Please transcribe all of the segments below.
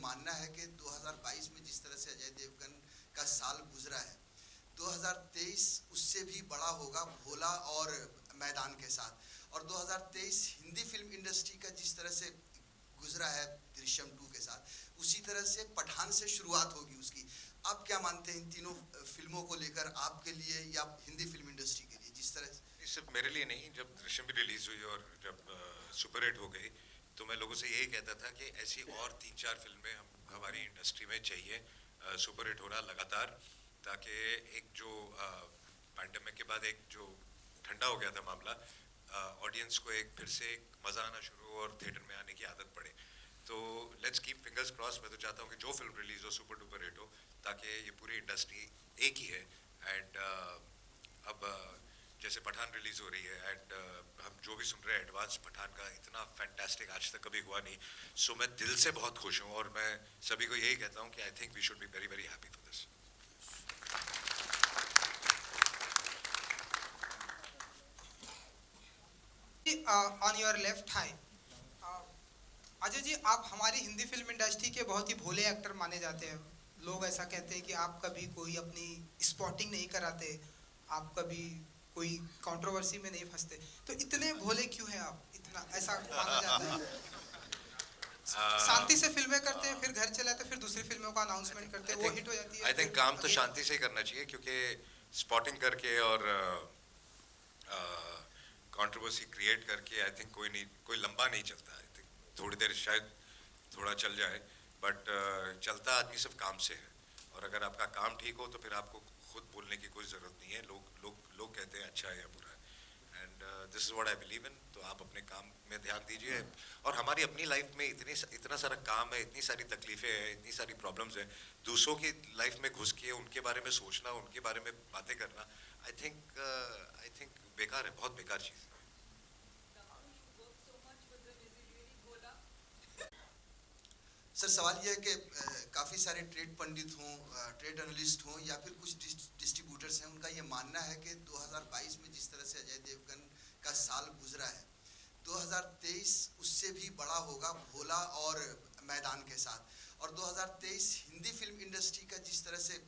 मानना है कि 2022 में जिस तरह से अजय देवगन का साल गुजरा है, 2023 उससे भी बड़ा होगा भोला और मैदान के साथ। और 2023 हिंदी फिल्म इंडस्ट्री का जिस तरह से गुजरा है दृश्यम 2 के साथ, उसी तरह से पठान से शुरुआत होगी उसकी। आप क्या मानते हैं इन तीनों फिल्मों को लेकर, आपके लिए या हिंदी फिल्म इंडस्ट्री के लिए जिस तरह? सिर्फ मेरे लिए नहीं, जब दृश्यम भी रिलीज हुई और जब सुपरहिट हो गई तो मैं लोगों से यही कहता था कि ऐसी और 3-4 फिल्में हमारी इंडस्ट्री में चाहिए सुपरहिट होना लगातार, ताकि एक जो पैंडेमिक के बाद एक जो ठंडा हो गया था मामला, ऑडियंस को एक फिर से एक मज़ा आना शुरू हो और थिएटर में आने की आदत पड़े। तो लेट्स कीप फिंगर्स क्रॉस। मैं तो चाहता हूँ कि जो फिल्म रिलीज हो सुपर डुपर हिट हो, ताकि ये पूरी इंडस्ट्री एक ही है। एंड अब जैसे पठान रिलीज हो रही है एंड हम जो भी सुन रहे हैं एडवांस पठान का, इतना फैंटास्टिक आज तक कभी हुआ नहीं। सो मैं दिल से बहुत खुश हूँ और मैं सभी को यही कहता हूँ कि I think we should be very very happy for this. On your left high, Ajay ji, आप हमारी हिंदी फिल्म इंडस्ट्री के बहुत ही भोले एक्टर माने जाते हैं। लोग ऐसा कहते हैं कि आप कभी कोई अपनी स्पॉटिंग नहीं कराते, आप कभी कोई कंट्रोवर्सी में नहीं फंसते, तो इतने भोले क्यों हैं आप? इतना ऐसा माना जाता है। शांति से फिल्में करते हैं, फिर घर चले आते हैं, फिर दूसरी फिल्मों का अनाउंसमेंट करते हैं, वो हिट हो जाती है। आई थिंक काम तो शांति से ही करना चाहिए, क्योंकि स्पॉटिंग करके और कंट्रोवर्सी क्रिएट करके आई थिंक कोई लंबा नहीं चलता। आई थिंक थोड़ी देर शायद थोड़ा चल जाए, बट चलता आदमी सिर्फ काम से है। और अगर आपका काम ठीक हो तो फिर आपको खुद बोलने की कोई ज़रूरत नहीं है। लोग कहते हैं अच्छा है या बुरा है, and this is what I believe in. तो आप अपने काम में ध्यान दीजिए। और हमारी अपनी लाइफ में इतना सारा काम है, इतनी सारी तकलीफ़ें हैं, इतनी सारी प्रॉब्लम्स हैं। दूसरों की लाइफ में घुस के उनके बारे में सोचना, उनके बारे में बातें करना, आई थिंक बेकार है, बहुत बेकार चीज़ है। सर, सवाल यह है कि काफ़ी सारे ट्रेड पंडित हों, ट्रेड एनालिस्ट हों या फिर कुछ डिस्ट्रीब्यूटर्स हैं, उनका ये मानना है कि 2022 में जिस तरह से अजय देवगन का साल गुजरा है, 2023 उससे भी बड़ा होगा भोला और मैदान के साथ। और 2023 हिंदी फिल्म इंडस्ट्री का जिस तरह से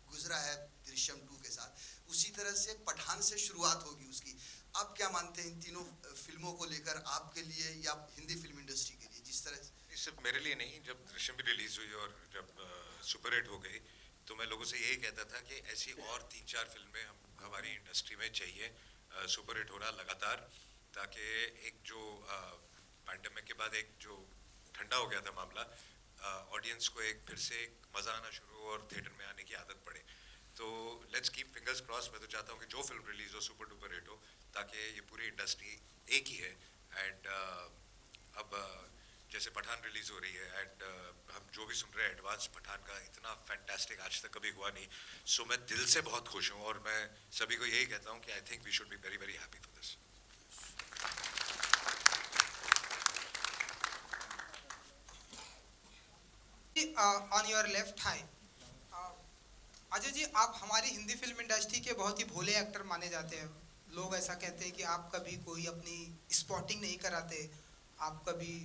गुजरा है दृश्यम 2 के साथ, उसी तरह से पठान से शुरुआत होगी उसकी। आप क्या मानते हैं इन तीनों फिल्मों को लेकर, आपके लिए या हिंदी फिल्म इंडस्ट्री के लिए जिस तरह? सिर्फ मेरे लिए नहीं, जब दृश्यम भी रिलीज हुई और जब सुपरहिट हो गई तो मैं लोगों से यही कहता था कि ऐसी और 3-4 फिल्में हमारी इंडस्ट्री में चाहिए सुपरहिट होना लगातार, ताकि एक जो पैंडेमिक के बाद एक जो ठंडा हो गया था मामला, ऑडियंस को एक फिर से एक मज़ा आना शुरू हो और थिएटर में आने की आदत पड़े। तो लेट्स कीप फिंगर्स क्रॉस। मैं तो चाहता हूँ कि जो फिल्म रिलीज हो सुपर डुपर हिट हो, ताकि ये पूरी इंडस्ट्री एक ही है। एंड अब जैसे पठान रिलीज हो रही है एंड हम जो भी सुन रहे हैं एडवांस पठान का, इतना फैंटास्टिक आज तक कभी हुआ नहीं। सो मैं दिल से बहुत खुश हूँ और मैं सभी को यही कहता हूँ कि I think we should be very very happy for this. On your left high, Ajay ji, आप हमारी हिंदी फिल्म इंडस्ट्री के बहुत ही भोले एक्टर माने जाते हैं। लोग ऐसा कहते हैं कि आप कभी कोई अपनी स्पॉटिंग नहीं कराते, आप कभी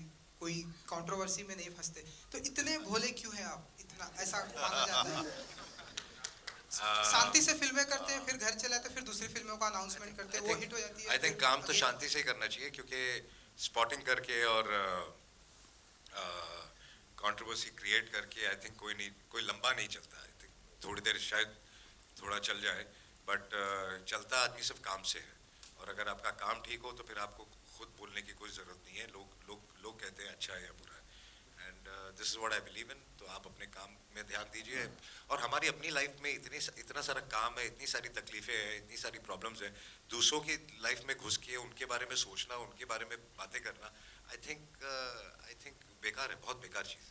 कोई कंट्रोवर्सी में नहीं फंसते, तो इतने भोले क्यों हैं आप? इतना ऐसा माना जाता है। शांति से फिल्में करते हैं, फिर घर चले आते हैं, फिर दूसरी फिल्मों का अनाउंसमेंट करते हैं, वो हिट हो जाती है। आई थिंक काम तो शांति से ही करना चाहिए, क्योंकि स्पॉटिंग करके और कंट्रोवर्सी क्रिएट करके आई थिंक कोई लंबा नहीं चलता। आई थिंक थोड़ी देर शायद थोड़ा चल जाए, बट चलता आदमी सिर्फ काम से है। और अगर आपका काम ठीक हो तो फिर आपको खुद बोलने की कोई ज़रूरत नहीं है। लोग कहते हैं अच्छा है या बुरा है, and this is what I believe in. तो आप अपने काम में ध्यान दीजिए। और हमारी अपनी लाइफ में इतना सारा काम है, इतनी सारी तकलीफ़ें हैं, इतनी सारी प्रॉब्लम्स हैं। दूसरों की लाइफ में घुस के उनके बारे में सोचना, उनके बारे में बातें करना, आई थिंक बेकार है, बहुत बेकार चीज़ है।